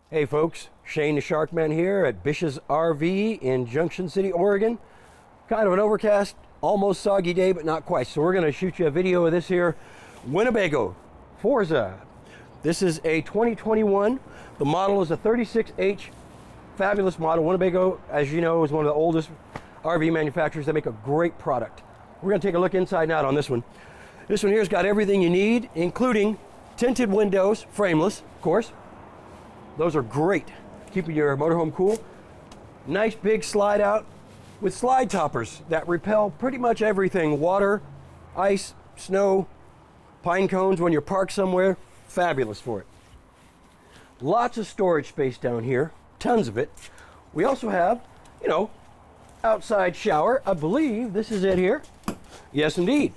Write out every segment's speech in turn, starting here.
Hey folks, Shane the Sharkman here at BISH'S RV in Junction City, Oregon. Kind of an overcast, almost soggy day, but not quite. So we're going to shoot you a video of this here Winnebago Forza. This is a 2021. The model is a 36H, fabulous model. Winnebago, as you know, is one of the oldest RV manufacturers. They make a great product. We're going to take a look inside and out on this one. This one here's got everything you need, including tinted windows, frameless, of course. Those are great, keeping your motorhome cool. Nice big slide out with slide toppers that repel pretty much everything. Water, ice, snow, pine cones when you're parked somewhere. Fabulous for it. Lots of storage space down here, tons of it. We also have, outside shower. I believe this is it here. Yes, indeed.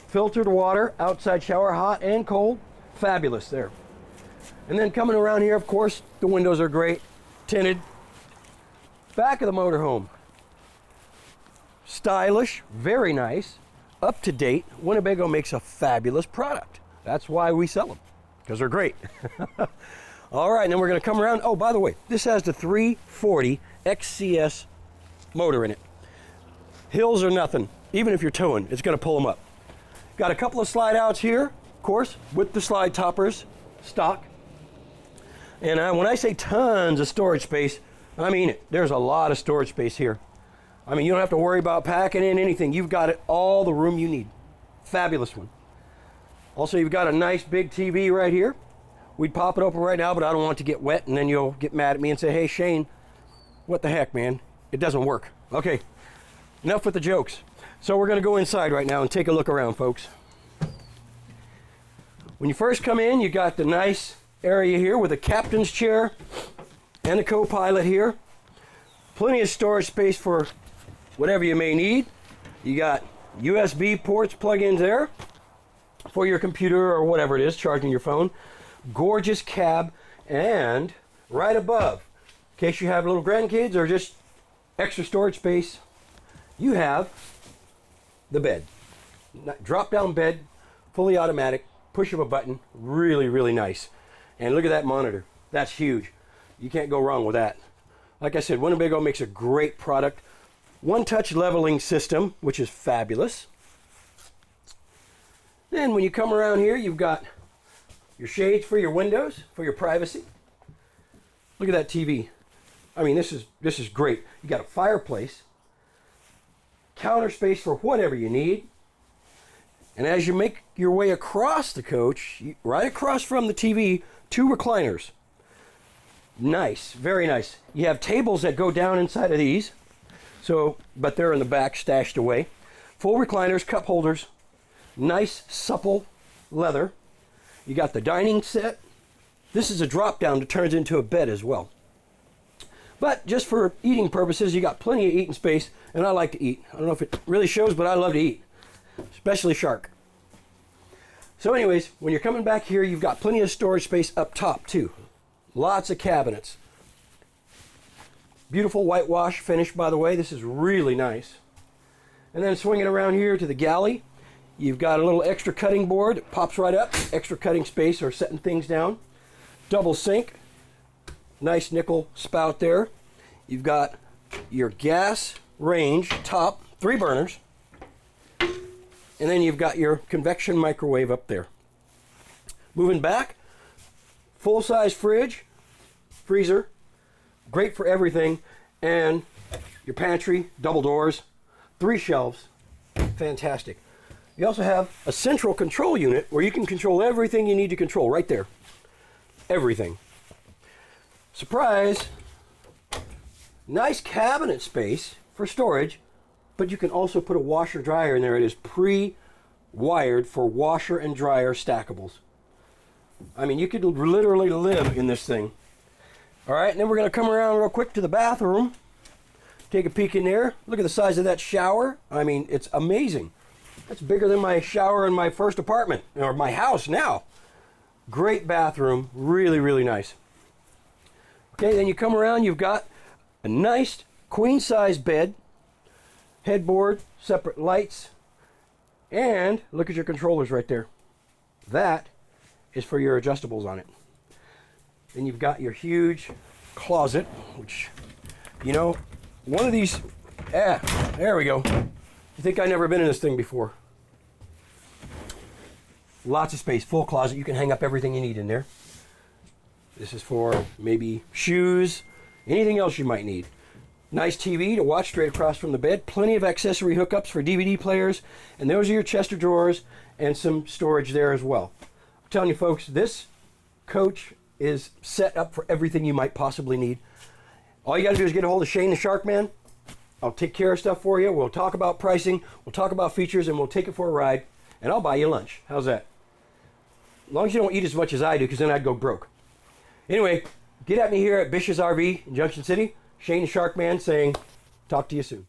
Filtered water, outside shower, hot and cold. Fabulous there. And then coming around here, of course, the windows are great, tinted. Back of the motorhome, stylish, very nice, up to date. Winnebago makes a fabulous product. That's why we sell them, because they're great. All right, and then we're going to come around. Oh, by the way, this has the 340 XCS motor in it. Hills are nothing. Even if you're towing, it's going to pull them up. Got a couple of slide outs here, of course, with the slide toppers, stock. And when I say tons of storage space, I mean it. There's a lot of storage space here. I mean, you don't have to worry about packing in anything. You've got it, all the room you need. Fabulous one. Also, you've got a nice big TV right here. We'd pop it open right now, but I don't want it to get wet, and then you'll get mad at me and say, hey, Shane, what the heck, man? It doesn't work. Okay, enough with the jokes. So we're going to go inside right now and take a look around, folks. When you first come in, you got the nice area here with a captain's chair and a co-pilot here. Plenty of storage space for whatever you may need. You got USB ports, plug-ins there for your computer or whatever it is, charging your phone. Gorgeous cab, and right above, in case you have little grandkids or just extra storage space, you have the bed. Drop-down bed, fully automatic, push of a button, really, really nice. And look at that monitor. That's huge. You can't go wrong with that. Like I said, Winnebago makes a great product. One-touch leveling system, which is fabulous. Then when you come around here, you've got your shades for your windows, for your privacy. Look at that TV. I mean, this is great. You got a fireplace, counter space for whatever you need. And as you make your way across the coach, right across from the TV, 2 recliners. Nice, very nice. You have tables that go down inside of these, but they're in the back stashed away. Full recliners, cup holders, nice supple leather. You got the dining set. This is a drop down that turns into a bed as well. But just for eating purposes, you got plenty of eating space, and I like to eat. I don't know if it really shows, but I love to eat, especially shark. So anyways, when you're coming back here, you've got plenty of storage space up top too. Lots of cabinets. Beautiful whitewash finish, by the way. This is really nice. And then swinging around here to the galley, you've got a little extra cutting board. It pops right up. Extra cutting space or setting things down. Double sink. Nice nickel spout there. You've got your gas range top, 3 burners. And then you've got your convection microwave up there. Moving back, full-size fridge, freezer, great for everything, and your pantry, double doors, 3 shelves, fantastic. You also have a central control unit where you can control everything you need to control right there. Everything. Surprise! Nice cabinet space for storage. But you can also put a washer dryer in there. It is pre-wired for washer and dryer stackables. I mean, you could literally live in this thing. All right, and then we're going to come around real quick to the bathroom. Take a peek in there. Look at the size of that shower. I mean, it's amazing. That's bigger than my shower in my first apartment, or my house now. Great bathroom. Really, really nice. Okay, then you come around, you've got a nice queen-size bed. Headboard, separate lights, and look at your controllers right there. That is for your adjustables on it. Then you've got your huge closet, which, you know, one of these, there we go. You think I've never been in this thing before? Lots of space, full closet. You can hang up everything you need in there. This is for maybe shoes, anything else you might need. Nice TV to watch straight across from the bed. Plenty of accessory hookups for DVD players. And those are your chest of drawers and some storage there as well. I'm telling you folks, this coach is set up for everything you might possibly need. All you got to do is get a hold of Shane the Sharkman. I'll take care of stuff for you. We'll talk about pricing, we'll talk about features, and we'll take it for a ride. And I'll buy you lunch. How's that? As long as you don't eat as much as I do, because then I'd go broke. Anyway, get at me here at BISH'S RV in Junction City. Shane the Sharkman saying, talk to you soon.